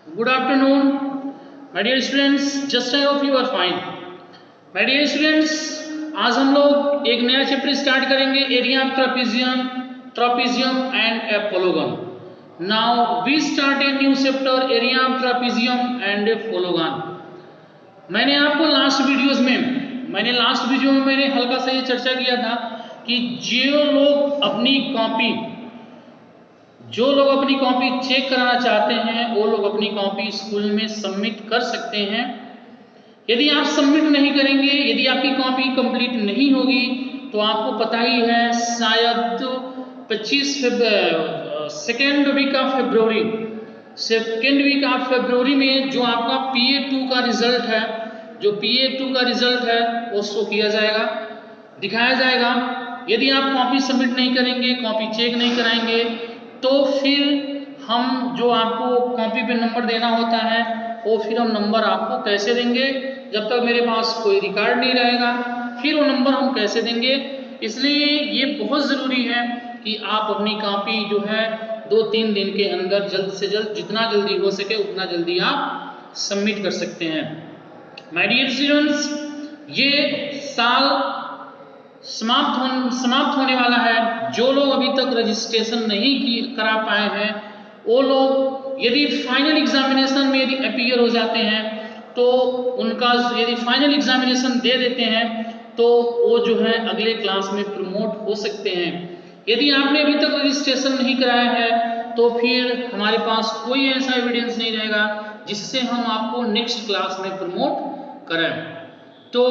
Good afternoon, my dear students. Just I hope you are fine. My dear students, आज हम लोग एक नया चैप्टर स्टार्ट करेंगे area of trapezium and a polygon. Now we start a new chapter area of trapezium and a polygon. मैंने आपको last video में मैंने हल्का सा ये चर्चा किया था कि जो लोग अपनी कॉपी चेक कराना चाहते हैं वो लोग अपनी कॉपी स्कूल में सबमिट कर सकते हैं. यदि आप सबमिट नहीं करेंगे, यदि आपकी कॉपी कंप्लीट नहीं होगी तो आपको पता ही है शायद 25 सेकेंड वीक ऑफ फरवरी में जो आपका PA2 का रिजल्ट है वो शो किया जाएगा, दिखाया जाएगा. यदि आप कॉपी सबमिट नहीं करेंगे, कॉपी चेक नहीं कराएंगे तो फिर हम जो आपको कॉपी पे नंबर देना होता है वो फिर हम नंबर आपको कैसे देंगे जब तक मेरे पास कोई रिकॉर्ड नहीं रहेगा, फिर वो नंबर हम कैसे देंगे. इसलिए ये बहुत ज़रूरी है कि आप अपनी कॉपी जो है 2-3 दिन के अंदर जल्द से जल्द, जितना जल्दी हो सके उतना जल्दी आप सबमिट कर सकते हैं. माय डियर स्टूडेंट्स, ये साल समाप्त होने वाला है. जो लोग अभी तक रजिस्ट्रेशन नहीं करा पाए हैं वो लोग यदि फाइनल एग्जामिनेशन में यदि अपीयर हो जाते हैं तो उनका यदि फाइनल एग्जामिनेशन दे देते हैं तो वो जो है अगले क्लास में प्रमोट हो सकते हैं. यदि आपने अभी तक रजिस्ट्रेशन नहीं कराया है तो फिर हमारे पास कोई ऐसा एविडेंस नहीं रहेगा जिससे हम आपको नेक्स्ट क्लास में प्रमोट करें. तो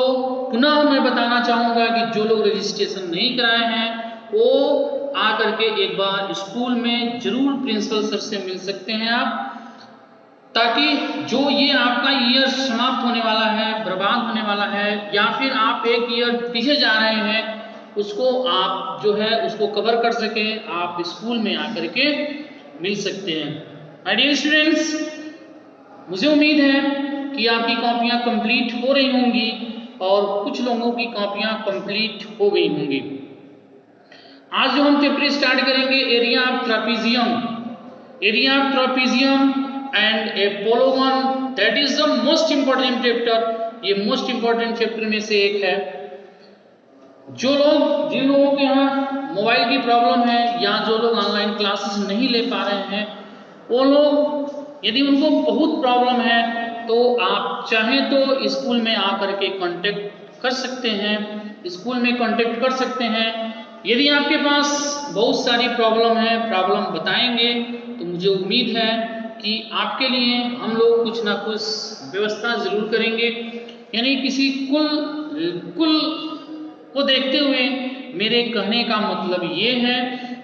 पुनः मैं बताना चाहूँगा कि जो लोग रजिस्ट्रेशन नहीं कराए हैं वो आकर के एक बार स्कूल में जरूर प्रिंसिपल सर से मिल सकते हैं आप, ताकि जो ये आपका ईयर समाप्त होने वाला है, बर्बाद होने वाला है, या फिर आप एक ईयर पीछे जा रहे हैं उसको आप जो है उसको कवर कर सके, आप स्कूल में आकर के मिल सकते हैं. माय डियर स्टूडेंट्स, मुझे उम्मीद है कि आपकी कॉपियां कंप्लीट हो रही होंगी और कुछ लोगों की कॉपियां कंप्लीट हो गई होंगी. आज जो हम चैप्टर स्टार्ट करेंगे area of trapezium and a polygon, that is the most important chapter. ये मोस्ट इंपॉर्टेंट चैप्टर में से एक है. जिन लोगों के यहाँ मोबाइल की प्रॉब्लम है या जो लोग ऑनलाइन क्लासेस नहीं ले पा रहे हैं वो लोग, यदि उनको बहुत प्रॉब्लम है तो आप चाहें तो स्कूल में आकर के कांटेक्ट कर सकते हैं. यदि आपके पास बहुत सारी प्रॉब्लम है, प्रॉब्लम बताएंगे तो मुझे उम्मीद है कि आपके लिए हम लोग कुछ ना कुछ व्यवस्था जरूर करेंगे. यानी किसी कुल को देखते हुए मेरे कहने का मतलब ये है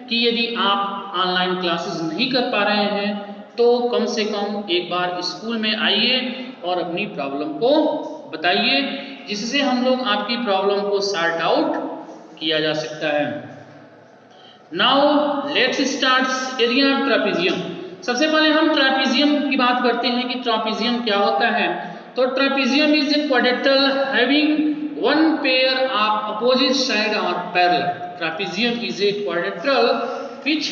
कि यदि आप ऑनलाइन क्लासेस नहीं कर पा रहे हैं तो कम से कम एक बार स्कूल में आइए और अपनी प्रॉब्लम को बताइए, जिससे हम लोग आपकी प्रॉब्लम को सॉर्ट आउट किया जा सकता है. Now let's start area of trapezium. सबसे पहले हम ट्रापेजियम की बात करते हैं कि ट्रापेजियम क्या होता है. तो trapezium is a quadrilateral having one pair of opposite side are parallel. Trapezium is a quadrilateral which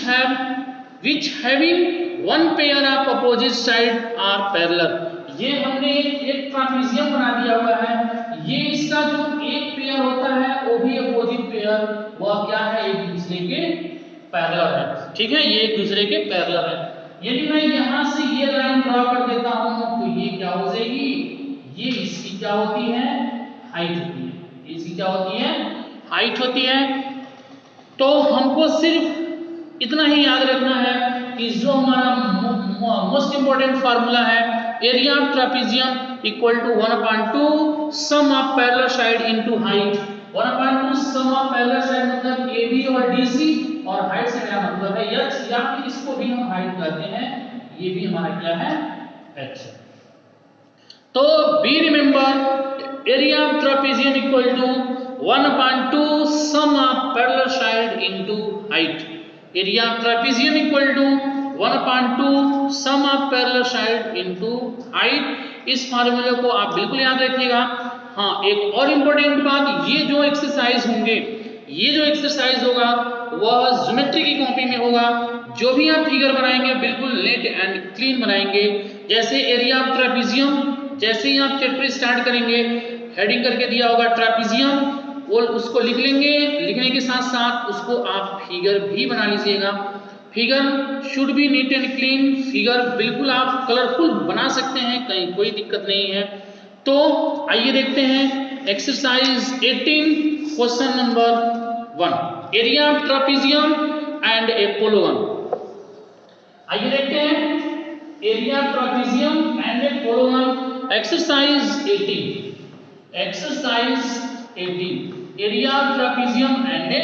having one pair of opposite side are parallel. ये हमने एक ट्रापेजियम बना दिया हुआ है. ये इसका जो एक पेयर होता है वो भी अपोजिट पेयर, वह क्या है, एक दूसरे के पैरेलल है. ठीक है, ये एक दूसरे के पैरेलल है. यदि मैं यहाँ से ये लाइन ड्रॉ कर देता हूँ तो ये क्या हो जाएगी, ये इसकी क्या होती है, हाइट होती है. इसकी क्या होती है, हाइट होती है. तो हमको सिर्फ इतना ही याद रखना है कि जो हमारा मोस्ट इंपॉर्टेंट फार्मूला है, area of trapezium equal to 1/2 sum of parallel side into height. 1/2 sum of parallel side मतलब AB और DC, और हाइट से मेरा मतलब है h, या फिर इसको भी हम हाइट कहते हैं. ये भी हमारा क्या है, h. तो be remember area of trapezium equal to 1/2 sum of parallel side into height. Area of trapezium equal to 1/2 sum of parallel side into height. इस फार्मूले को आप बिल्कुल याद रखिएगा. हाँ, एक और इम्पोर्टेंट बात, ये जो एक्सरसाइज होंगे ये जो एक्सरसाइज होगा वह ज्योमेट्री की कॉपी में होगा। जो भी आप फिगर बनाएंगे बिल्कुल नीट एंड क्लीन बनाएंगे। जैसे एरिया ऑफ ट्रेपेजियम, जैसे ही आप चैप्टर स्टार्ट करेंगे हेडिंग करके दिया होगा ट्रेपेजियम, वो उसको लिख लेंगे, लिखने के साथ साथ उसको आप फिगर भी बना लीजिएगा। Figure should be neat and clean, figure बिल्कुल आप कलरफुल बना सकते हैं, कहीं कोई दिक्कत नहीं है। तो आइए देखते हैं exercise 18 question number 1, area of trapezium and a polygon. आइए देखते हैं area of trapezium and a polygon, exercise 18, exercise 18, area of trapezium and a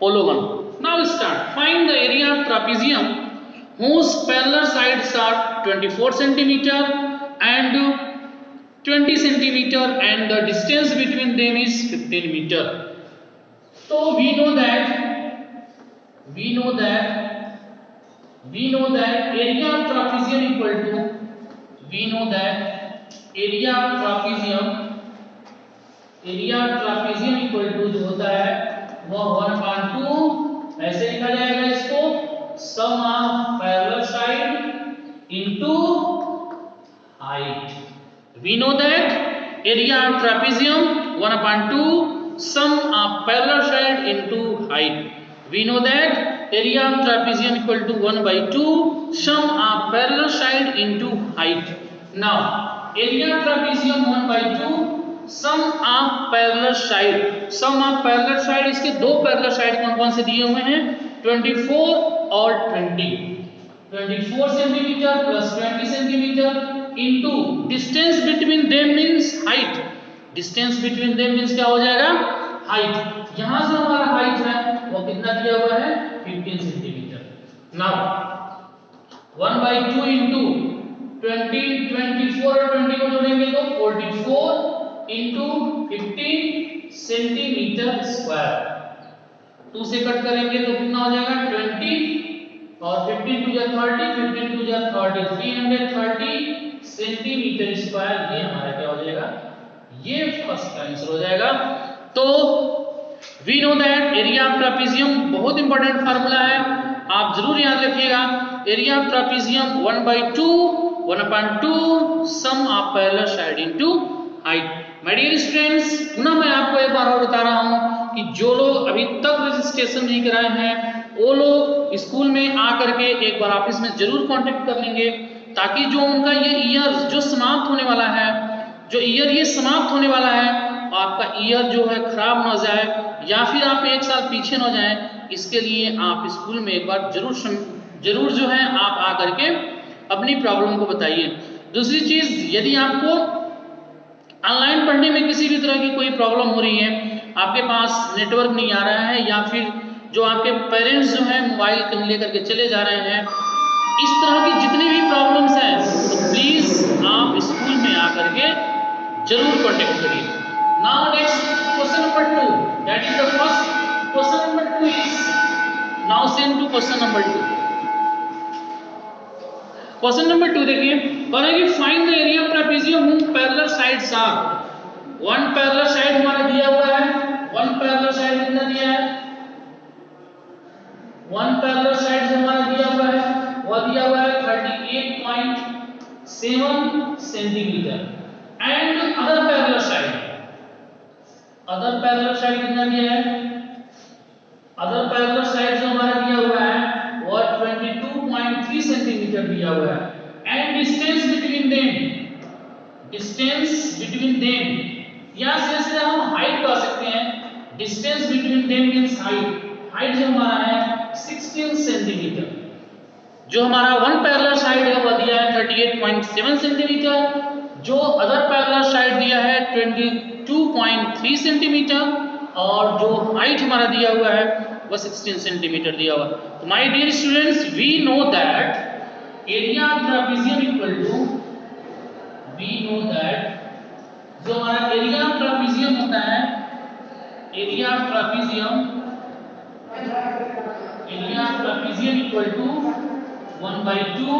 polygon. Now start. Find the area of trapezium whose parallel sides are 24 centimeter and 20 centimeter and the distance between them is 15 meter. So we know that area of trapezium equal to, area of trapezium equal to जो होता है वो 1/2, ऐसे लिखा जाएगा इसको, sum of parallel side into height. We know that area of trapezium 1/2 sum of parallel side into height. We know that area of trapezium equal to 1/2 sum of parallel side into height. Now area of trapezium 1/2 sum of parallel side, sum of parallel side, इसके दो parallel side कौन कौन से दिए हुए हैं, 24 और 20, 24 centimetre plus 20 centimetre into distance between them means height, distance between them means क्या हो जाएगा, हाइट। यहां से हमारा हाइट है वो कितना दिया हुआ है, 15 सेंटीमीटर। नाउ 1/2 इनटू 20, 24 और 20 को जोड़ेंगे तो 44 इंटू 15 सेंटीमीटर स्क्वायर, 2 से कट करेंगे तो कितना हो जाएगा 20 और 15 टू जा 30, 15 टू जा 30, 330 सेंटीमीटर स्क्वायर। ये हमारा क्या हो जाएगा, ये फर्स्ट का आंसर हो जाएगा। तो we know that area of trapezium बहुत इंपॉर्टेंट फार्मूला है, आप जरूर याद रखिएगा। Area of trapezium 1/2 sum of parallel side into height. My dear students, पुनः मैं आपको एक बार और बता रहा हूं कि जो लोग अभी तक रजिस्ट्रेशन नहीं कराए हैं वो लोग स्कूल में आकर के एक बार ऑफिस में जरूर कांटेक्ट कर लेंगे, ताकि जो उनका ये ईयर जो समाप्त होने वाला है, जो ईयर ये समाप्त होने वाला है, आपका ईयर जो है खराब ना जाए या फिर आप एक साल पीछे न जाएं, इसके लिए आप स्कूल में एक बार जरूर जो है आप आकर के अपनी प्रॉब्लम को बताइए। दूसरी चीज, यदि आपको ऑनलाइन पढ़ने में किसी भी तरह की कोई प्रॉब्लम हो रही है, आपके पास नेटवर्क नहीं आ रहा है या फिर जो आपके पेरेंट्स जो हैं मोबाइल कहीं लेकर के चले जा रहे हैं, इस तरह की जितनी भी प्रॉब्लम्स हैं तो प्लीज आप स्कूल में आकर के जरूर कांटेक्ट करिए। Now next question number 2, that is the first question number 2 is now same to question number 2। Question number 2 देखिए, कह रहा है कि find the area of trapezium whose parallel sides are, one parallel side हमारा दिया हुआ है, वन पैरेलल साइड कितना दिया है, वन पैरेलल साइड जो हमारा दिया हुआ है वह दिया हुआ है 38.7 centimetre and other parallel side, other parallel side कितना दिया है, अदर पैरेलल साइड जो हमारा दिया हुआ है वह 22.3 सेंटीमीटर दिया हुआ है and distance between them, distance between them या से हम हाइट कह सकते हैं, distance between them means height, height जो हमारा है 16 सेंटीमीटर, जो हमारा वन पैरेलल साइड है वह दिया है 38.7 सेंटीमीटर, जो अदर पैरेलल साइड दिया है 22.3 सेंटीमीटर और जो हाइट हमारा दिया हुआ है वह 16 सेंटीमीटर दिया हुआ। तो my dear students, we know that area of trapezium equal to, we know that जो हमारा एरिया ऑफ ट्रेपेजियम होता है, area of trapezium equal to 1/2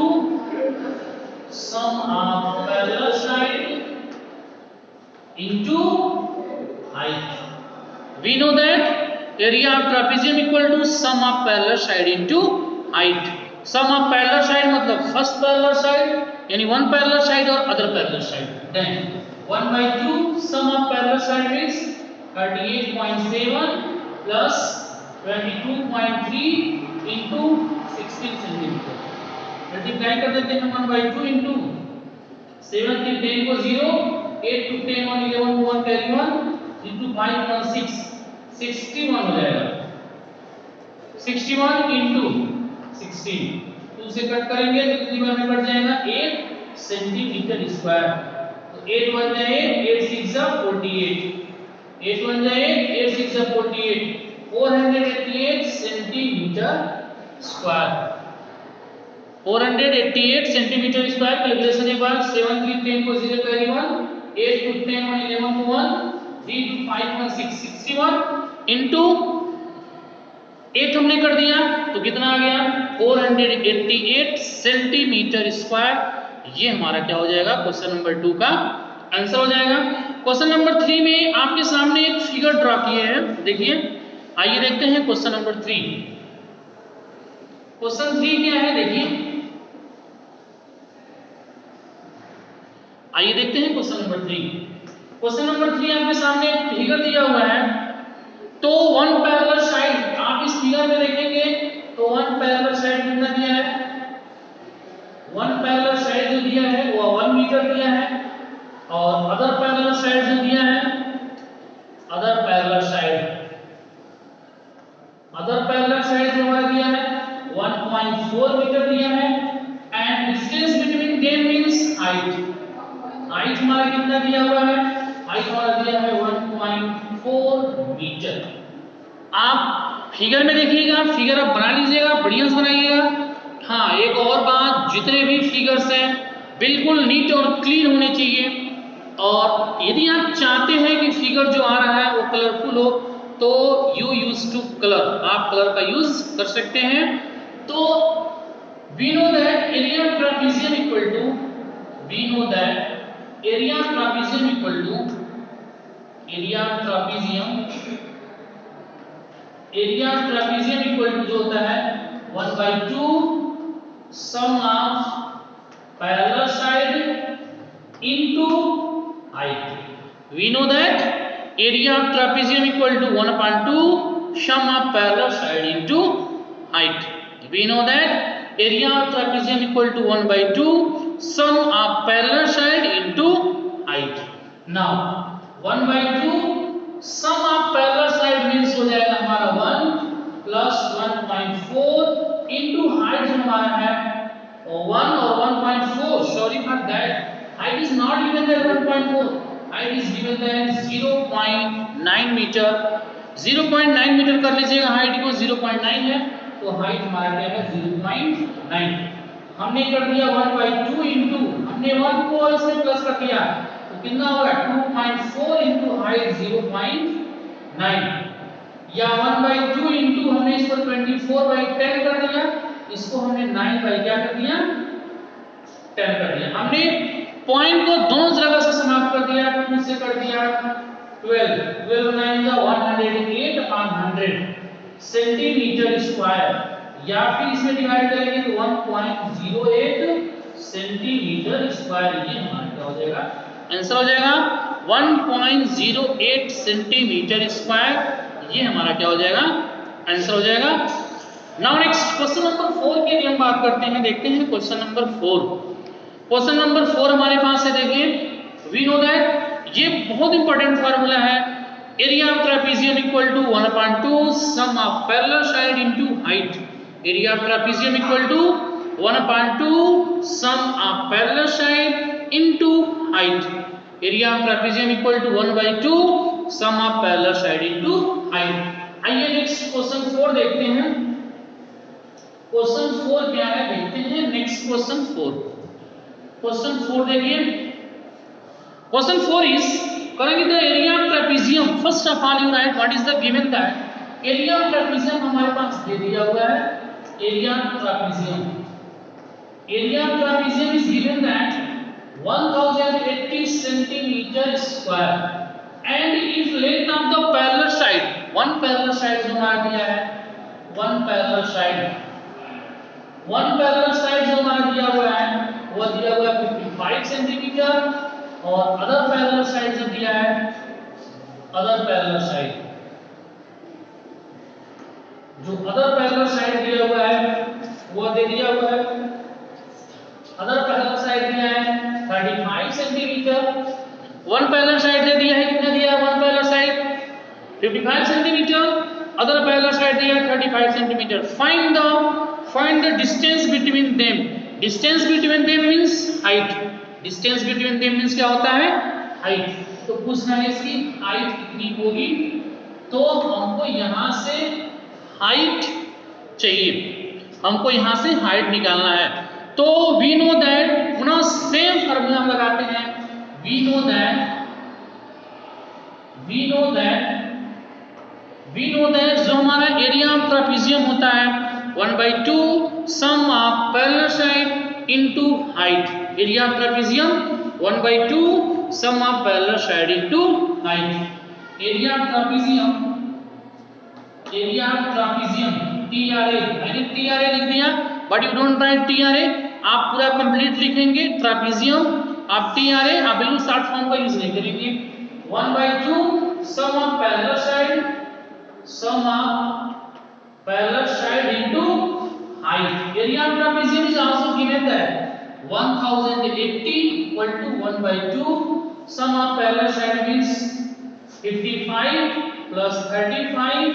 sum of parallel side into height. We know that area of trapezium equal to sum of parallel side into height. Sum of parallel side मतलब first parallel side यानी one parallel side और other parallel side, then 1/2 sum of parallel side means 38.7 plus 22.3 into 16 centimetre. Multiply कर देते हैं 1/2 into 7 3 10 को 0, 8 2 10 1 11 को 1 carry 1 into 5 1 6 61 हो जाएगा। 61 इनटू 16 2 से कट करेंगे तो कितनी बार में कट जाएगा 8 सेंटीमीटर स्क्वायर। तो 8 1 जाए 8 6 जा 48, 8 1 जाए 8 6 जा 48, 488 centimetre square. 488 centimetre square. Calculation एक बार 7 3 10 को 0 कैरी 1, 8 2 10 1 11 को 1, 3 2 5 1 6 61 इनटू 8 हमने कर दिया तो कितना आ गया 488 सेंटीमीटर स्क्वायर। ये हमारा क्या हो जाएगा क्वेश्चन नंबर 2 का आंसर हो जाएगा। क्वेश्चन नंबर 3 में आपके सामने एक फिगर ड्रॉ किए हैं, देखिए। आइए देखते हैं क्वेश्चन नंबर 3। क्वेश्चन 3 क्या है देखिए, आइए देखते हैं क्वेश्चन नंबर 3। क्वेश्चन नंबर 3 आपके सामने एक फिगर दिया हुआ है। तो वन पैरेलल साइड आप इस फिगर में देखेंगे तो वन पैरेलल साइड कितना दिया है, वन पैरेलल साइड जो दिया है वो 1 मीटर दिया है, और अदर पैरेलल साइड जो दिया है, अदर पैरेलल साइड जो हमारा दिया है 1.4 मीटर दिया है, and distance between them means height. Height हमारा कितना दिया हुआ है, हाइट हमारा दिया है 1.4 मीटर। आप फिगर में देखिएगा, फिगर आप बना लीजिएगा, बढ़िया से बनाइएगा। हाँ, एक और बात, जितने भी फिगर्स हैं बिल्कुल नीट और क्लीन होने चाहिए, और यदि आप चाहते हैं कि फिगर जो आ रहा है वो कलरफुल हो तो यू यूज टू कलर, आप कलर का यूज कर सकते हैं। तो we know that area of trapezium equal to, we know that area of trapezium equal to, area of trapezium equal to जो होता है 1/2 sum of parallel side into height। We know that area of trapezium equal to 1/2 sum of parallel side into height। We know that area of trapezium equal to 1/2 sum of parallel side into height। Now 1/2 sum of parallel side means हो जाएगा हमारा 1 plus 1.4 into height जो हमारा है 1 और 1.4, sorry for that, height is not given there 1.4, height is given there 0.9 metre. 0.9 metre कर लीजिएगा, height को 0.9 है तो हाइट हमारा क्या है 0.9। हमने कर दिया 1/2 इंटू, हमने 1 को इसमें प्लस कर दिया तो कितना होगा 2.4 इंटू हाइट 0.9, या 1/2 इंटू हमने इसको 24/10 कर दिया, इसको हमने 9 बाई क्या कर दिया 10 कर दिया। हमने पॉइंट को दोनों जगह से समाप्त कर दिया, 2 से कर दिया 12, 12 9 जा 108/100 सेंटीमीटर स्क्वायर, या फिर इसमें डिवाइड करेंगे तो 1.08 सेंटीमीटर स्क्वायर। ये हमारा क्या हो जाएगा आंसर हो जाएगा 1.08 सेंटीमीटर स्क्वायर। ये हमारा क्या हो जाएगा आंसर हो जाएगा। नाउ नेक्स्ट क्वेश्चन नंबर 4 के लिए हम बात करते हैं, देखते हैं क्वेश्चन नंबर 4। क्वेश्चन नंबर 4 हमारे पास है, देखिए वी नो दैट, ये बहुत इंपॉर्टेंट फार्मूला है, area of trapezium equal to 1/2 sum of parallel side into height. Area of trapezium equal to 1/2 sum of parallel side into height. Area of trapezium equal to 1/2 sum of parallel side into height. आइए next question 4 देखते हैं। Question 4 क्या है देखते हैं। Next question 4, question 4 देखिए। Question 4 is करेंगे the area of trapezium. First of all you right what is the given that area of trapezium हमारे पास दे दिया हुआ है। Area of trapezium, area of trapezium is given that 1080 centimetre square, and if length of the parallel side one parallel side जो हमारा दिया है, one parallel side जो हमारा दिया हुआ है वो दिया हुआ है 55 सेंटीमीटर और अदर पैरेलल साइड जो दिया है, अदर पैरेलल साइड दिया हुआ है वो दे दिया हुआ है, अदर पैरेलल साइड दिया है 35 सेंटीमीटर। वन पैरेलल साइड दे दिया है, कितना दिया है one parallel side 55 centimetre, other parallel side दिया है 35 centimetre. Find the distance between them. Distance between them means height. Distance between them means क्या होता है, हाइट। तो पूछना है इसकी हाइट कितनी होगी, तो हमको यहां से हाइट चाहिए, हमको यहां से हाइट निकालना है। तो वी नो दैट, पुनः सेम फार्मूला हम लगाते हैं, वी नो दैट जो हमारा एरिया ऑफ ट्रापीजियम होता है 1/2 sum of parallel side into height. Area of trapezium 1/2 sum of parallel side into height. Area of trapezium TRA, मैंने TRA लिख दिया, but you don't write TRA, आप पूरा कंप्लीट लिखेंगे। ट्रापीजियम आप TRA आप बिल्कुल शॉर्ट फॉर्म का यूज नहीं करेंगे। 1/2 sum of parallel side into height. Area of trapezium is also given that 1080 equal to 1/2 sum of parallel side means 55 plus 35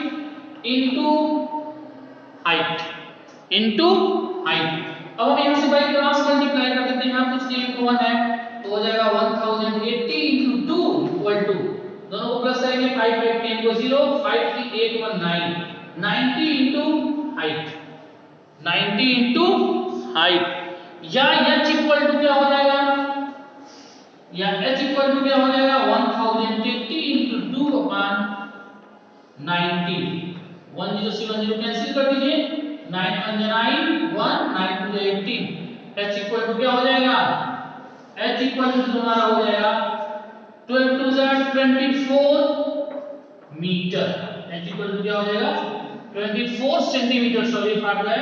into height. अब हम यहां से बाई क्रॉस मल्टीप्लाई कर देते हैं, कुछ नहीं तो 1 है, तो हो जाएगा 1080 इनटू 2 इक्वल टू, दोनों को प्लस करेंगे 5 5 10 को 0, 5 3 8 1 9, 90 इनटू हाइट, 90 इनटू हाइट। या h इक्वल टू क्या हो जाएगा, या h इक्वल टू क्या हो जाएगा 1080 इनटू 2 अपॉन 90। 10 से 10 कैंसिल कर दीजिए, 9 1 9 1 9 2 18। h इक्वल टू क्या हो जाएगा, h इक्वल टू तुम्हारा हो जाएगा 12 2 24 मीटर। h इक्वल टू क्या हो जाएगा 24 सेंटीमीटर, सॉरी फाड़ है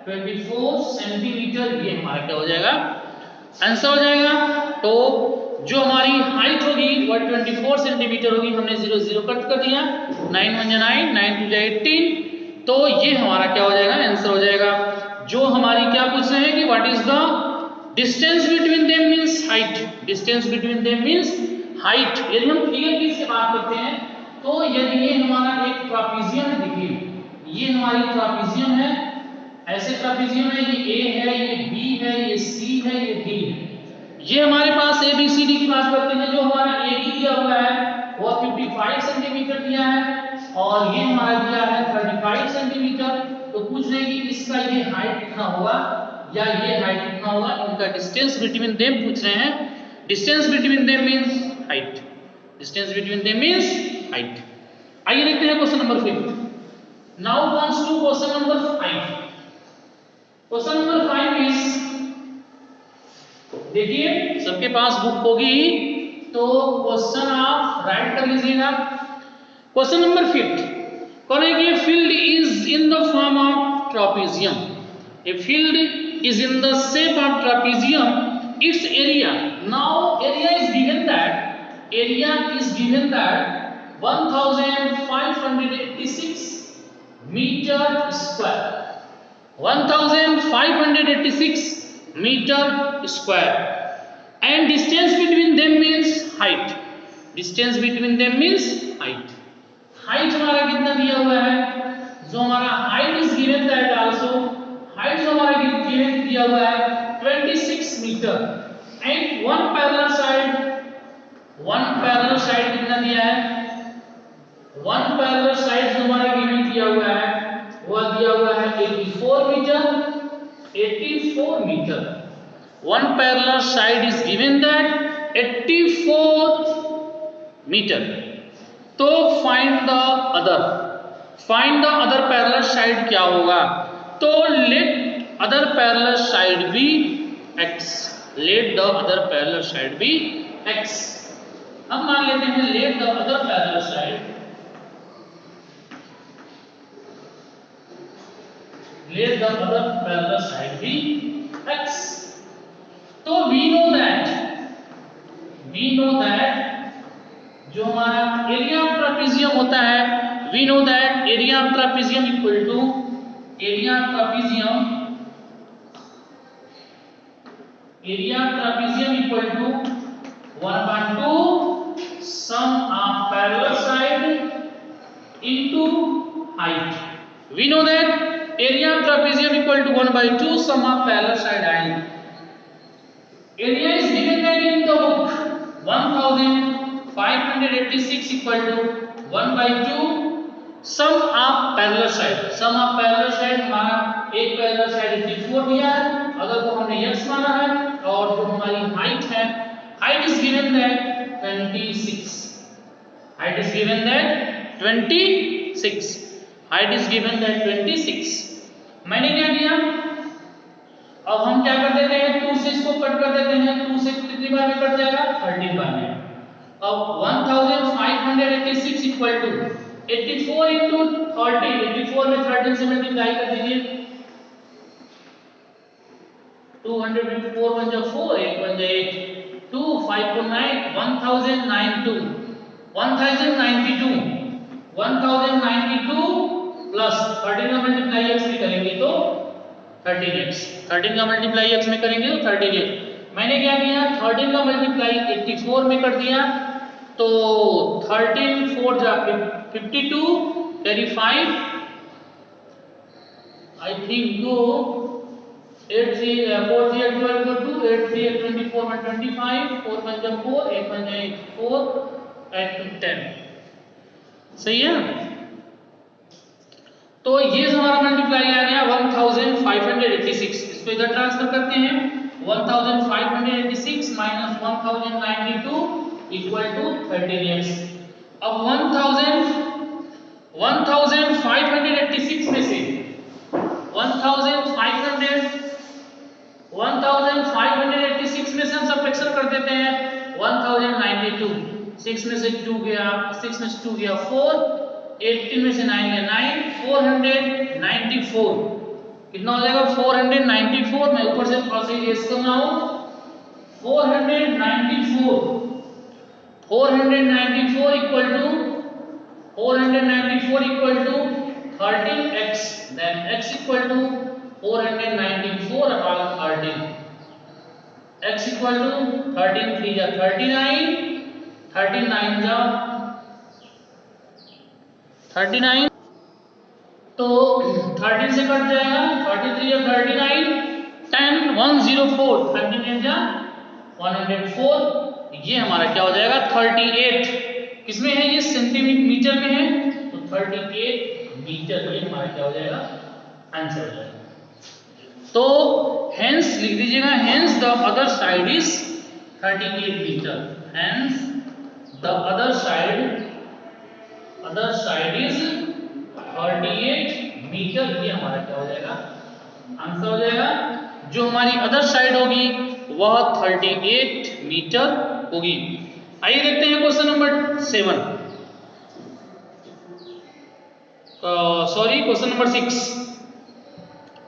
24 सेंटीमीटर, ये हमारा क्या हो जाएगा आंसर हो जाएगा। तो जो हमारी हाइट होगी वो 24 सेंटीमीटर होगी, हमने 0 0 कट कर दिया, 9 1 9 9 2 18, तो ये हमारा क्या हो जाएगा आंसर हो जाएगा। जो हमारी क्या पूछ रहे हैं कि what is the distance between them means height. Distance between them means height. यदि हम फिगर की से बात करते हैं, तो यदि ये हमारा एक ट्रापीजियम है, देखिए ये हमारी ट्रापीजियम है, ऐसे ट्रापीजियम है, ये ए है, ये बी है, ये सी है, ये डी है। ये हमारे पास ए बी सी डी की बात करते हैं, जो हमारा ए बी दिया हुआ है वो 55 सेंटीमीटर दिया है और ये हमारा दिया है 35 सेंटीमीटर। तो पूछ रहे हैं कि इसका ये हाइट कितना होगा या ये हाइट कितना होगा, इनका डिस्टेंस बिटवीन देम पूछ रहे हैं। Distance between them means height, distance between them means height. आइए देखते हैं question number 5। Now comes to question number 5। Question number 5 is, देखिए सबके पास बुक होगी तो क्वेश्चन आप राइट कर लीजिएगा। क्वेश्चन नंबर 5 कौन है कि field is in the form of trapezium. A field is in the shape of trapezium, its area, now area is given that 1586 metre square, 1586 metre square, and distance between them means height. Distance between them means height. Height हमारा कितना दिया हुआ है, जो हमारा height is given that also, height जो हमारा given दिया हुआ है 26 metre and one parallel side कितना दिया है, one parallel side जो हमारा given दिया हुआ है वो दिया हुआ है 84 metre, 84 metre. One parallel side is given that 84 meter. तो find the other parallel side क्या होगा, तो let other parallel side be x, let the other parallel side be x। अब मान लेते हैं let the other parallel side let the other parallel side be x. तो we know that जो हमारा एरिया ऑफ ट्रापेजियम होता है, we know that area of trapezium equal to area of trapezium equal to 1/2 sum of parallel side into height. We know that area of trapezium equal to 1/2 sum of parallel side height. Area is given that in the book 1586 equal to 1/2 sum of parallel side. Sum of parallel side हमारा एक parallel side 84 दिया है, अगर वो हमने x माना है, और जो हमारी height है, height is given that 26. Height is given that 26. Height is given that 26. मैंने क्या किया, अब हम क्या कर देते हैं, 2 से इसको कट कर देते हैं, 2 से कितनी बार में कट जाएगा, 13 बार में। अब 1586 इक्वल टू 84 into 30, 84 में 13 से मल्टीप्लाई कर दीजिए, 200 में 4 बन जा 4, 8 बन जा 8, 2 5 को 9, 1092 प्लस 13 का मल्टीप्लाई x में करेंगे तो 13x, 13 का मल्टीप्लाई x में करेंगे तो 13x। मैंने क्या किया, 13 का मल्टीप्लाई 84 में कर दिया, तो 13 4 जा 52 कैरी 5, आई थिंक 2 8 3 4 3 12 को 2 8 3 24 में 25 4 बन जा 4 8 बन जा 4 8 10, सही है। तो ये हमारा मल्टीप्लाई आ गया 1586, इसको इधर ट्रांसफर करते हैं, 1586 माइनस 1092 इक्वल टू 13x। अब 1586 में से 1586 में से हम सब्ट्रैक्शन कर देते हैं 1092, 6 में से 2 गया 4, 18 में से 9 गया 9, 494 कितना हो जाएगा, 494। मैं ऊपर से थोड़ा सा रेस कर रहा हूं, 494 equal to 13x, then x equal to 494 upon 13, x equal to 13 3 जा 39, 39 जा 39, तो 13 से कट जाएगा, 33 या 39, 10 104, 13 जा 104, ये हमारा क्या हो जाएगा 38, किसमें है ये, सेंटीमीटर में है, तो 38 मीटर, ये हमारा क्या हो जाएगा, आंसर हो जाएगा। तो हेंस लिख दीजिएगा, hence the other side is 38 metre, hence the other side is 38 metre, ये हमारा क्या हो जाएगा, आंसर हो जाएगा। जो हमारी अदर साइड होगी वह 38 मीटर होगी। आइए देखते हैं question number 7, sorry question number 6।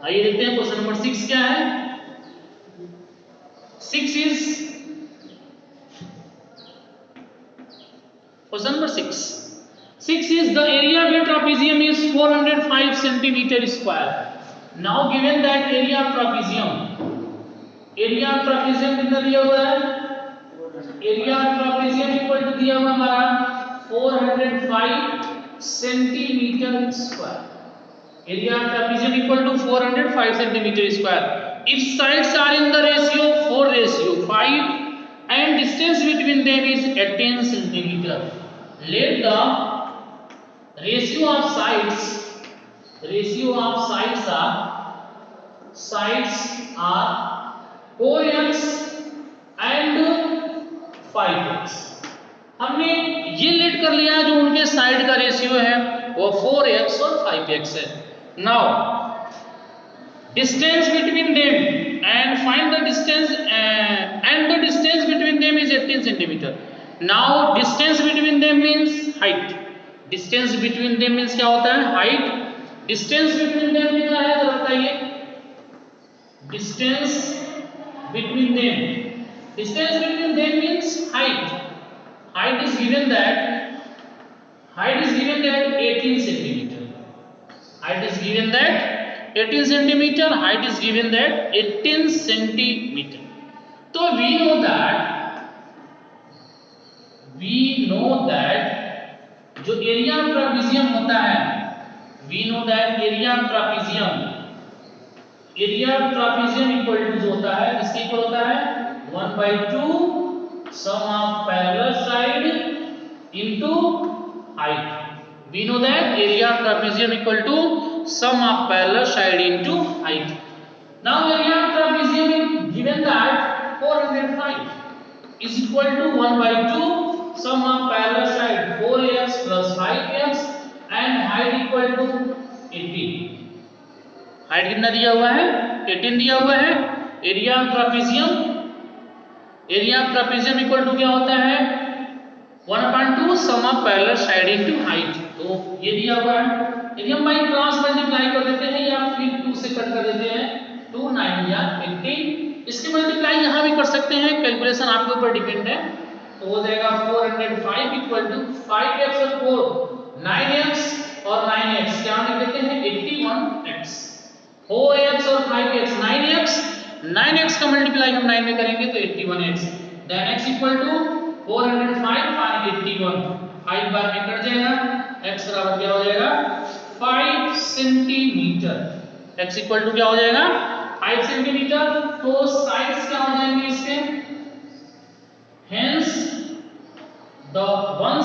आइए देखते हैं क्वेश्चन नंबर 6 क्या है। 6 is question number 6 is the area of a trapezium is 405 centimeter square. Now given that area of trapezium कितना दिया हुआ है, area of trapezium equal to दिया हुआ हमारा 405 centimetre square. area of trapezium equal to 405 centimeter square. If sides are in the ratio 4:5 and distance between them is 18 centimeter, let the ratio of sides are 4x and 5x। हमने ये late कर लिया जो उनके side का ratio है वो 4x और 5x है। Now distance between them and find the distance and the distance between them is 18 centimeter. Now distance between them means height, distance between them means क्या होता है, हाइट। डिस्टेंस बिटवीन देम कितना है तो बताइए। Distance between them, distance between them means height. Height is given that 18 centimeter. Height is given that 18 centimeter. Height is given that 18 centimeter. So we know that जो area trapezium होता है, we know that area trapezium equal to जो होता है किसके equal होता है 1/2 sum of parallel side into height. We know that area of trapezium equal to sum of parallel side into height. Now area of trapezium is given that 405 is equal to 1/2 sum of parallel side 4x plus 5x and height equal to 18. Height कितना दिया हुआ है 18 दिया हुआ है। Area of trapezium equal to क्या होता है 1/2 sum of parallel side into height. तो ये दिया हुआ है, यदि हम बाई क्रॉस मल्टीप्लाई कर देते हैं या फिर 2 से कट कर देते हैं 2 9 या 18, इसके मल्टीप्लाई यहां भी कर सकते हैं, कैलकुलेशन आपके ऊपर डिपेंड है। तो हो जाएगा 405 इक्वल टू 5x और 4 9x और 9x क्या लिख देते हैं 81x, 4x और 5x 9x का मल्टीप्लाई हम 9 में करेंगे तो 81x, then x equal to 405 और 81, 5 बार में कट जाएगा, x बराबर क्या हो जाएगा 5 सेंटीमीटर। x इक्वल टू क्या हो जाएगा 5 सेंटीमीटर। तो साइड्स क्या हो जाएंगे इसके, हेंस द वन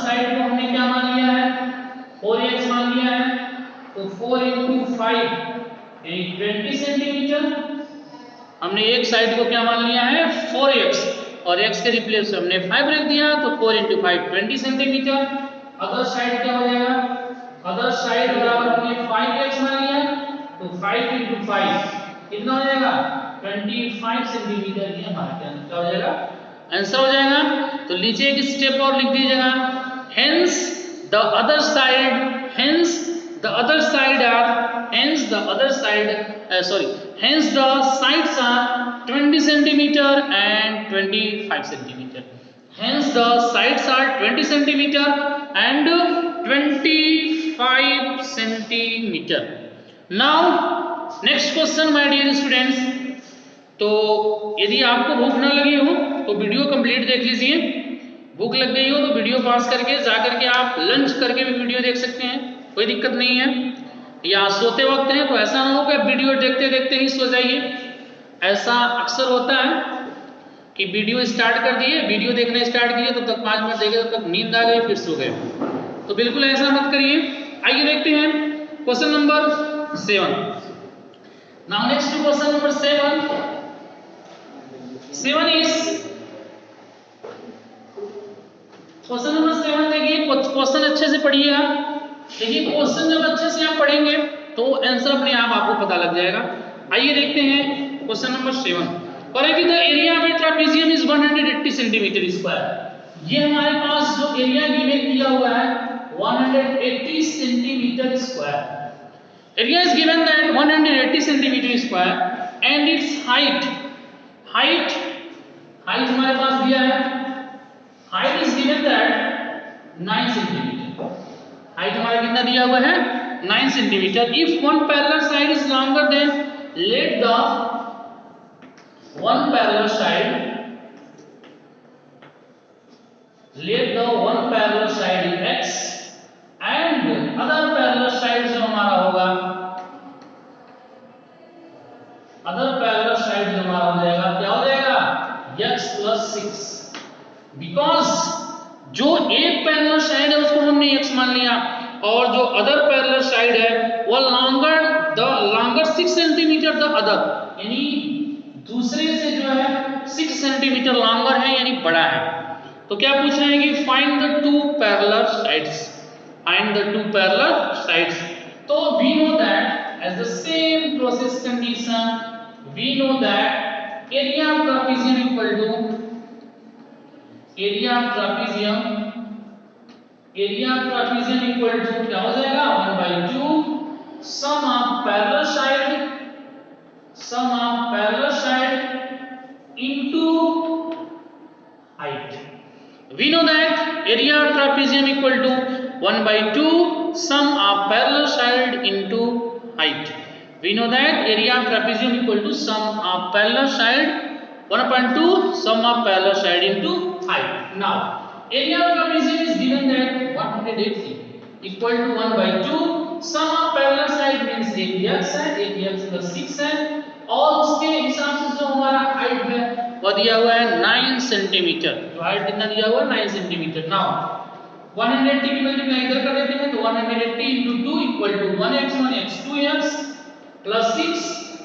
साइड को हमने क्या मान लिया है 4x मान लिया है, तो 4 × 5 यानी 20 सेंटीमीटर। हमने एक साइड को क्या मान लिया है 4x और x के रिप्लेस में हमने 5 रख दिया, तो 4 × 5 20 सेंटीमीटर। अदर साइड क्या हो जाएगा, अदर साइड बराबर हमने 5x मान लिया, तो 5 × 5 कितना हो जाएगा 25 सेंटीमीटर। ये हमारा क्या हो जाएगा आंसर हो जाएगा। तो नीचे एक स्टेप और लिख दीजिएगा, hence the other sides are 20 centimeter and 25 centimeter. Hence the sides are 20 centimeter and 25 centimeter. Now next question my dear students. तो यदि आपको भूख न लगी हो तो वीडियो कंप्लीट देख लीजिए, भूख लग गई हो तो वीडियो पास करके जा करके आप लंच करके भी वीडियो देख सकते हैं, कोई दिक्कत नहीं है। या सोते वक्त है तो ऐसा ना हो कि वीडियो देखते देखते ही सो जाइए, ऐसा अक्सर होता है कि वीडियो स्टार्ट कर दिए, वीडियो देखना स्टार्ट किए तो तब 5 मिनट देखे तो तब नींद आ गई फिर सो गए, तो बिल्कुल ऐसा मत करिए। आइए देखते हैं question number 7। Now next to question number 7 is question number 7। देखिए क्वेश्चन अच्छे से पढ़िएगा, देखिए क्वेश्चन जब अच्छे से आप पढ़ेंगे तो आंसर अपने आप आपको पता लग जाएगा। आइए देखते हैं क्वेश्चन नंबर 7। और है कि the area of A trapezium is 180 centimetre square. ये हमारे पास जो एरिया गिवन किया हुआ है 180 centimetre square. Area is given that 180 centimetre square and it's height हमारे पास दिया है, height is given that 9 centimetre. Height हमारा कितना दिया हुआ है 9 centimetre. If one parallel side is longer then let the one parallel side x and other parallel side जो हमारा होगा, हो जाएगा क्या हो जाएगा x + 6। बिकॉज जो एक पैरेलल साइड है उसको हमने x मान लिया और जो अदर पैरेलल साइड है वो लॉन्गर 6 सेंटीमीटर द अदर, यानी दूसरे से जो है 6 सेंटीमीटर लॉन्गर है यानी बड़ा है। तो क्या पूछ रहे हैं कि find the two parallel sides. तो we know that as the same process condition we know that area of trapezium area of trapezium equal to क्या हो जाएगा 1/2 sum of parallel side into height. We know that area of trapezium equal to 1/2 sum of parallel side into height. We know that area of trapezium equal to sum of parallel side 1/2 sum of parallel side into height. Now area of trapezium is given that 180 equal to 1/2 sum of parallel side means APX है, APX plus 6 है और उसके हिसाब से जो हमारा height है वो दिया हुआ है 9 सेंटीमीटर। जो हाइट कितना दिया हुआ है 9 सेंटीमीटर। नाउ 180 की मल्टीप्लाई इधर कर देते हैं तो 180 into 2 equal to 1x 2x plus 6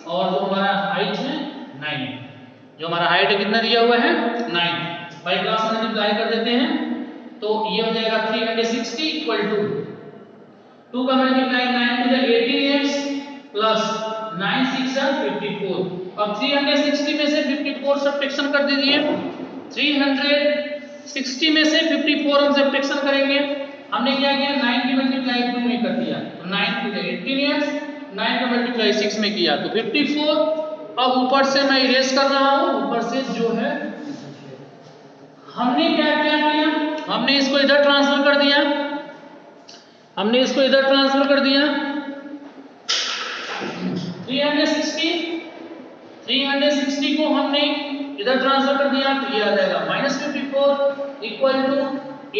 और जो हमारा हाइट है 9। जो हमारा हाइट है कितना दिया हुआ है 9 बाई क्रॉस मल्टीप्लाई कर देते हैं तो ये हो जाएगा 360 equal to 2 का multiply 9 to the 18x plus 9 6 54। अब 360 में से 54 सब्ट्रैक्शन कर दीजिए। 360 में से 54 हम सब्ट्रैक्शन करेंगे। हमने क्या किया 9 की मल्टीप्लाई 2 में कर दिया तो 9 to the 18x 9 का मल्टीप्लाई 6 में किया तो 54। अब ऊपर से मैं इरेज कर रहा हूं ऊपर से जो है हमने क्या किया हमने इसको इधर ट्रांसफर कर दिया 360 को हमने इधर ट्रांसफर कर दिया तो ये आ जाएगा -54 इक्वल टू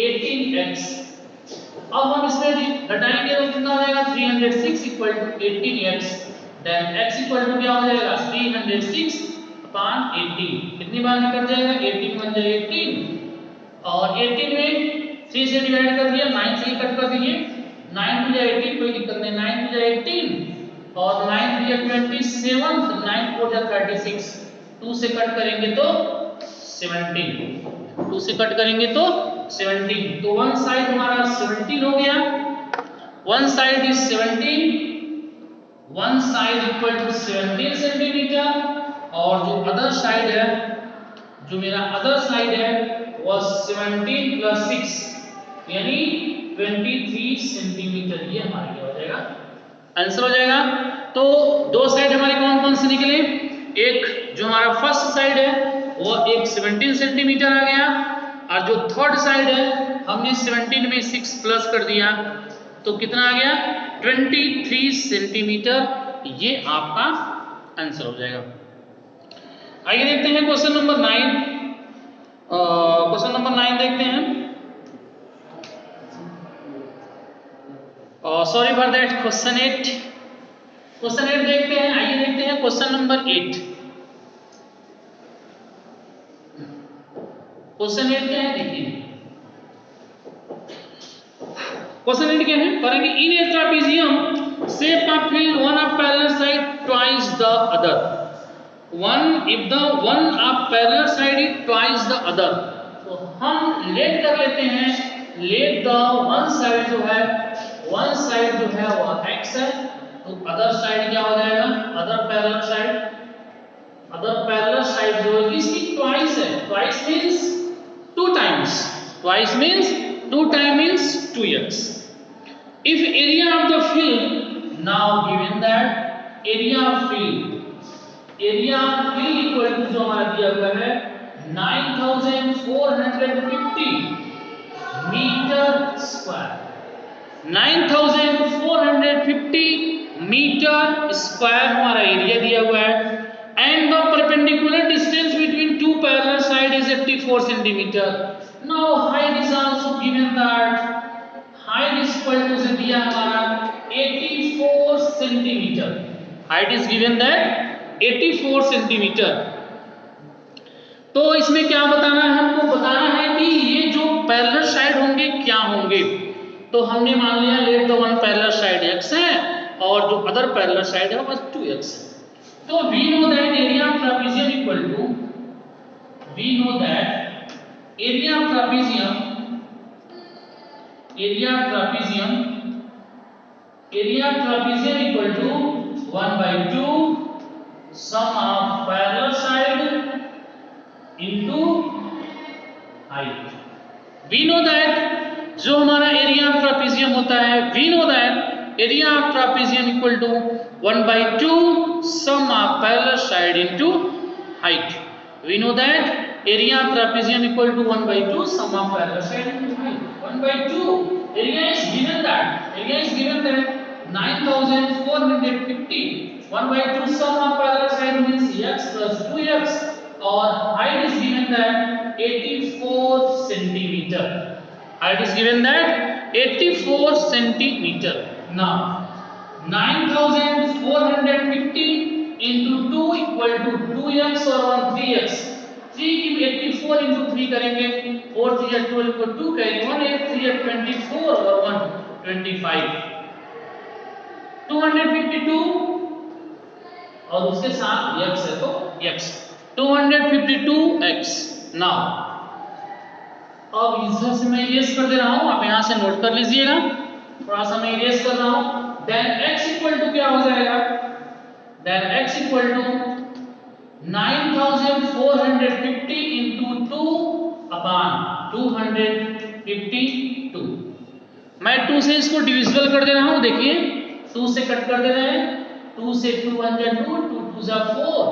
18x। अब हम इसमें घटाएंगे तो कितना आ जाएगा 306 equal to 18x then x equal to क्या हो जाएगा 306 अपॉन 18। कितनी बार में कट जाएगा 18 बन जाएगा 18 और 18 में 3 से डिवाइड कर दिया 9 से ही कट कर दिए 9 to the 18 कोई दिक्कत नहीं 9 to the 18 और 9 to the 27 9 4 जा 36 2 से कट करेंगे तो 17 2 से कट करेंगे तो 17 तो वन साइड हमारा 17 हो गया one side is 17 one side equal to 17 centimetre और जो अदर साइड है जो मेरा अदर साइड है वो 17 प्लस 6 यानी 23 सेंटीमीटर ये हमारे क्या हो जाएगा आंसर हो जाएगा। तो दो साइड हमारी कौन कौन से निकले एक जो हमारा फर्स्ट साइड है वो एक 17 सेंटीमीटर आ गया और जो थर्ड साइड है हमने 17 में 6 प्लस कर दिया तो कितना आ गया 23 सेंटीमीटर ये आपका आंसर हो जाएगा। आइए देखते हैं क्वेश्चन नंबर 9 देखते हैं। सॉरी फॉर दैट क्वेश्चन 8 देखते हैं। आइए देखते हैं क्वेश्चन नंबर 8। क्वेश्चन 8 क्या है देखिए क्वेश्चन 8 क्या है करेंगे in a trapezium shape of field one of parallel side twice the other one if the one of parallel side is twice the other. तो हम लेट कर लेते हैं लेट द वन साइड जो है वो x है तो अदर साइड क्या हो जाएगा अदर पैरेलल साइड जो है इसकी ट्वाइस है twice means 2 times twice means 2 time means 2x। If area of the field now given that area of field equal to जो हमारा दिया हुआ है 9450 मीटर स्क्वायर 9450 मीटर स्क्वायर हमारा एरिया दिया हुआ है and the perpendicular distance between two parallel side is 84 centimetre. Now height is also given that height is equal to से दिया हमारा 84 centimetre height is given that 84 centimetre. तो इसमें क्या बताना है हमको बताना है कि ये जो पैरेलल साइड होंगे क्या होंगे। तो हमने मान लिया let the one parallel side x है और जो अदर पैरेलल साइड है वो 2x है। तो we know that area of trapezium equal to equal to 1/2 sum of parallel side into height। We know that जो हमारा एरिया ट्रापीजियम होता है, we know that area of trapezium equal to 1/2 sum of parallel side into height. We know that area of trapezium equal to 1/2 sum of parallel side into height. 1/2 area is given that 9450, 1/2 sum of parallel side means x plus 2x, और height is given that 84 centimeter. Height is given that 84 centimeter. Now 9450 into 2 equal to 2x और 1 3x, 3 की 84 into 3 करेंगे, 4 3 12 को 2 करेंगे, 1 8 3 24 और 1 25, 252 और उसके साथ x है तो x 252x। नाउ अब इधर से मैं इरेज कर दे रहा हूं, आप यहां से नोट कर लीजिएगा, थोड़ा सा मैं इरेज कर रहा हूं। देन x इक्वल टू क्या हो जाएगा, then x equal to 9450 into 2 upon 252। मैं 2 से इसको डिविजिबल कर दे रहा हूं, देखिए 2 से कट कर दे रहे हैं, 2 से 2 1 जा 2, 2 2 जा 4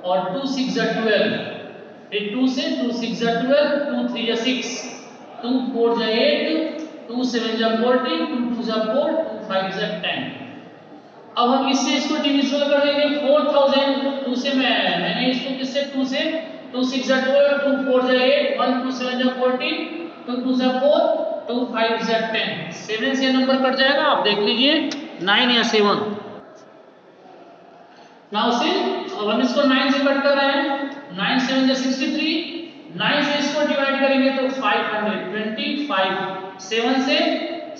और 2 6 जा 12, फिर 2 से 2 6 जा 12, 2 3 जा 6, 2 4 जा 8, 2 7 जा 14, 2 2 जा 4, 2 5 जा 10। अब हम इससे इसको डिविजिबल कर देंगे 4000, 2 से मैंने इसको किससे 2 से 2 6 जा 12, 2 4 जा 8, 1 2 7 जा 14, 2 2 जा 4, 2 5 जा 10, 7 से नंबर कट जाएगा, आप देख लीजिए 9 या 7। नाउ से अब हम इसको 9 से कट कर रहे हैं, 9 7 जा 63, 9 से इसको डिवाइड करेंगे तो 525, 7 से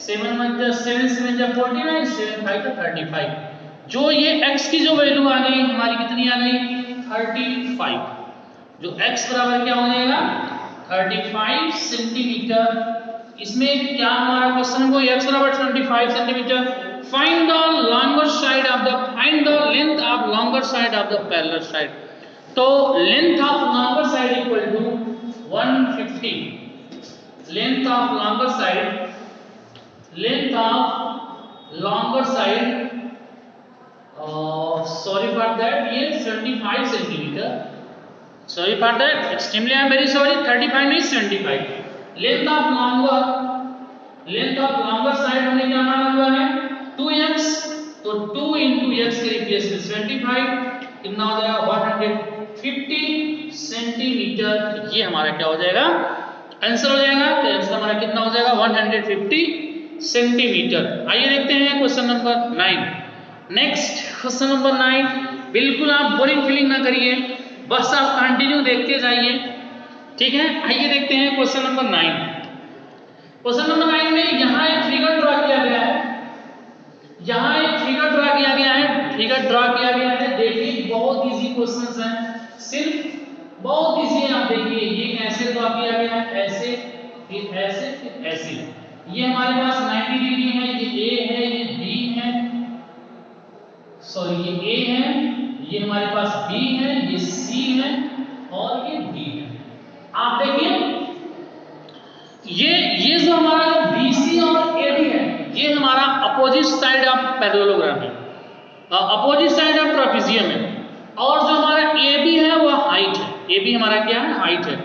7 1 जा 7 7 जा 49, 7 5 जा 35। जो ये x की जो वैल्यू आ गई हमारी कितनी आ गई 35, जो x बराबर क्या हो जाएगा 35 सेंटीमीटर। इसमें क्या हमारा क्वेश्चन को x बराबर 25 centimetre, find the longer side of the, find the length of longer side of the parallel side. तो length of longer side equal to 150, length of longer side, length of longer side sorry for that, ये 75 centimetre, sorry for that, extremely I am very sorry, 35 नहीं 75। Length of longer side हमने क्या माना हुआ है 2x, तो 2 into x के replace में 75 कितना हो जाएगा 150 सेंटीमीटर। ये हमारा क्या हो जाएगा आंसर हो जाएगा, तो आंसर हमारा कितना हो जाएगा 150 सेंटीमीटर। आइए देखते हैं question number 9। Next question number 9, बिल्कुल आप बोरिंग फीलिंग ना करिए, बस आप कंटिन्यू देखते जाइए, ठीक है। आइए देखते हैं क्वेश्चन नंबर 9। क्वेश्चन नंबर 9 में यहाँ एक फिगर ड्रा किया गया है, यहाँ एक फिगर ड्रा किया गया है, फिगर ड्रा किया गया है, देखिए बहुत इजी क्वेश्चंस हैं, सिर्फ बहुत इजी है। आप देखिए ये कैसे ड्रा किया गया है, ऐसे फिर ऐसे फिर ऐसे, ये हमारे पास 90 डिग्री है, ये A है, ये B है, सॉरी ये A है, ये हमारे पास B है, ये C है और ये D है। आप देखिए ये जो हमारा जो BC और AD है, ये हमारा अपोजिट साइड ऑफ पैरेललोग्राम है, अपोजिट साइड ऑफ ट्रापेजियम है, और जो हमारा AB है वो हाइट है, AB हमारा क्या है हाइट है।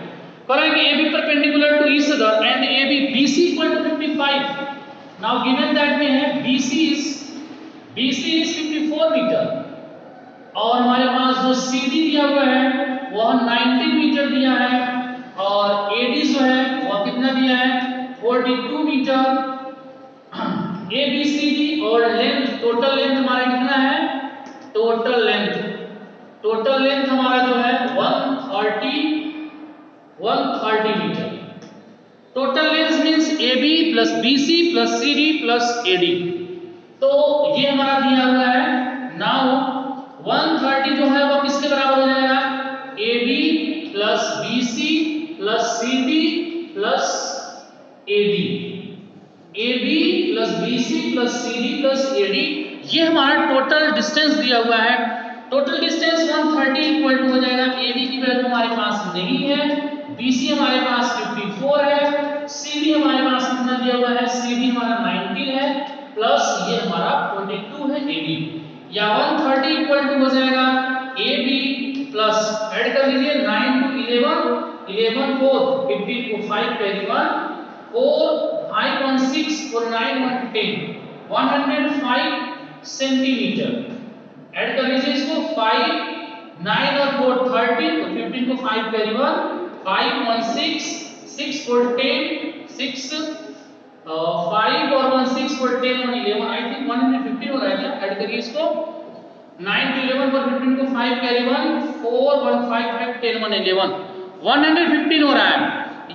करेंगे AB perpendicular to each other and AB BC equal to 55। Now given that में है BC is 54 मीटर और हमारे पास जो CD दिया हुआ है वह 90 मीटर दिया है और AD जो है वह कितना दिया है 42 मीटर। ABCD और लेंथ, टोटल लेंथ हमारा कितना है, टोटल लेंथ हमारा जो है 130 metre. Total length means AB plus BC plus CD plus AD, तो ये हमारा दिया हुआ है। नाउ 130 जो है वो किसके बराबर हो जाएगा AB plus BC plus CD plus AD, AB plus BC plus CD plus AD, ये हमारा टोटल डिस्टेंस दिया हुआ है। टोटल डिस्टेंस 130 इक्वल टू हो जाएगा, AB की वैल्यू हमारे पास नहीं है, BC हमारे पास 54 है सी भी हमारे पास कितना दिया हुआ है, सी भी हमारा 90 है प्लस ये हमारा 42 है ए बी, या 130 इक्वल टू हो जाएगा ए बी प्लस ऐड कर लीजिए 9 टू 11 11 4 15 को 5 कैरी 1 4 5 1 6 और 9 1 10 105 सेंटीमीटर। ऐड कर लीजिए इसको 5 9 और 4 30 तो 15 को 5 कैरी 1 5 1 6 6 4 10 6 5 और 1 6 4 10 1 11 आई थिंक 115 हो रहा है क्या? ऐड करिए इसको 9 to 11 पर 15 को 5 कैरी 1 4 1 5 5 10 1 11 115 हो रहा है।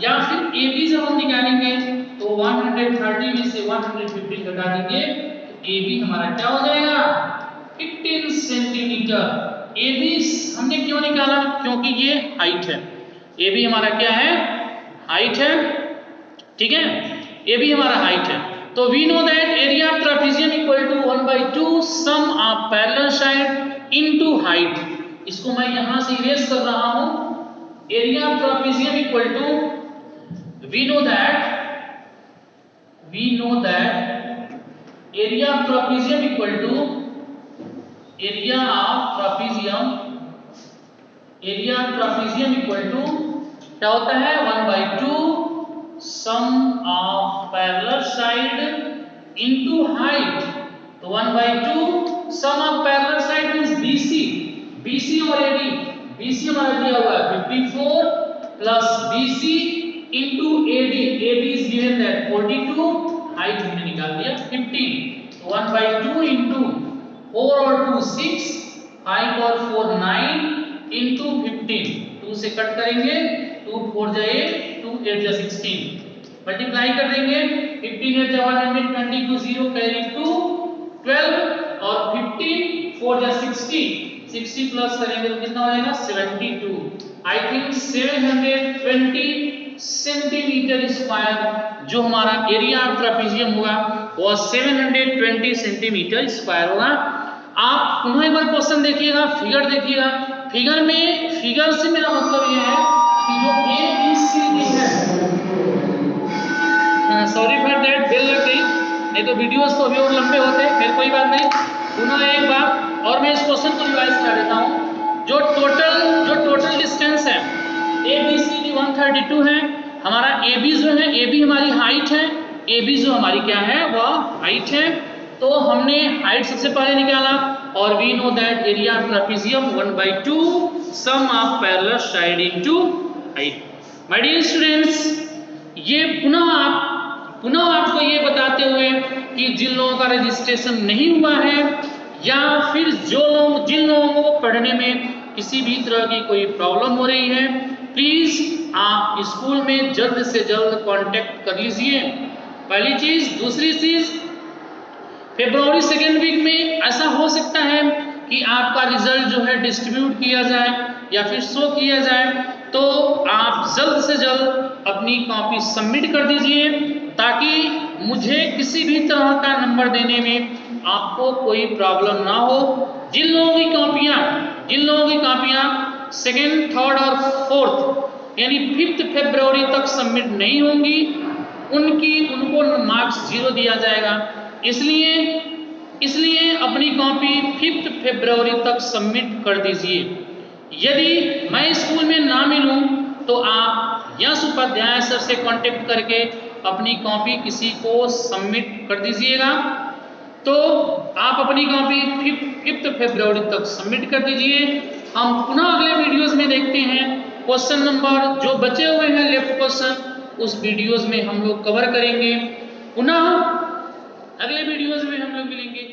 या फिर ए बी जब हम निकालेंगे तो 130 में से 115 घटा देंगे तो ए बी हमारा क्या हो जाएगा 15 सेंटीमीटर। ए बी हमने क्यों निकाला? क्योंकि ये हाइट है। ए बी हमारा क्या है? हाइट है, ठीक है, ए बी हमारा हाइट है। तो we know that area of trapezium equal to 1/2 sum of parallel side into height. इसको मैं यहां से इरेज कर रहा हूं। Area of trapezium equal to we know that area of trapezium equal to area of trapezium equal to क्या होता है 1/2 sum of parallel side into height. तो 1/2 sum of parallel side means BC और AD। BC हमारा दिया हुआ है 54 plus BC into AD is given that 42 height हमने निकाल दिया 15। तो 1/2 इनटू 4 और 2 6 5 और 4 9 इनटू 15 2 से कट करेंगे 2 4 जाए 2 8 जा 16 मल्टीप्लाई कर देंगे 15 8 जा 120 को 0 कैरी 2 12 और 15 4 जा 60 प्लस करेंगे तो कितना हो जाएगा 72। आई थिंक 720 सेंटीमीटर स्क्वायर जो हमारा एरिया ऑफ ट्रापेजियम होगा वो 720 सेंटीमीटर स्क्वायर होगा। आप पुनः एक बार क्वेश्चन देखिएगा, फिगर देखिएगा। फिगर से मेरा मतलब ये है कि जो ABCD है, सॉरी फॉर दैट बेल लग गई, नहीं तो वीडियोस तो अभी और लंबे होते, फिर कोई बात नहीं। पुनः एक बार और मैं इस क्वेश्चन को रिवाइज कर देता हूँ। जो टोटल डिस्टेंस है ABCD 132 है। हमारा AB जो है, AB हमारी हाइट है, AB जो हमारी क्या है वह हाइट है। तो हमने हाइट सबसे पहले निकाला और we know that area of trapezium 1/2 sum of parallel side into height. My dear students, ये पुनः आपको ये बताते हुए कि जिन लोगों का रजिस्ट्रेशन नहीं हुआ है या फिर जिन लोगों को पढ़ने में किसी भी तरह की कोई प्रॉब्लम हो रही है, प्लीज आप स्कूल में जल्द से जल्द कांटेक्ट कर लीजिए। पहली चीज। दूसरी चीज, फरवरी 2nd वीक में ऐसा हो सकता है कि आपका रिजल्ट जो है डिस्ट्रीब्यूट किया जाए या फिर शो किया जाए, तो आप जल्द से जल्द अपनी कॉपी सबमिट कर दीजिए ताकि मुझे किसी भी तरह का नंबर देने में आपको कोई प्रॉब्लम ना हो। जिन लोगों की कॉपियां 2nd, 3rd और 4th यानी 5 फरवरी तक सबमिट नहीं होंगी उनको मार्क्स 0 दिया जाएगा। इसलिए अपनी कॉपी 5 फरवरी तक सबमिट कर दीजिए। यदि मैं स्कूल में ना मिलूं तो आप यश उपाध्याय सर से कांटेक्ट करके अपनी कॉपी किसी को सबमिट कर दीजिएगा। तो आप अपनी कॉपी 5 फरवरी तक सबमिट कर दीजिए। हम पुनः अगले वीडियोस में देखते हैं क्वेश्चन नंबर जो बचे हुए हैं लेफ्ट क्वेश्चन, उस वीडियोस में हम लोग कवर करेंगे। पुनः अगले वीडियोस में हम लोग मिलेंगे।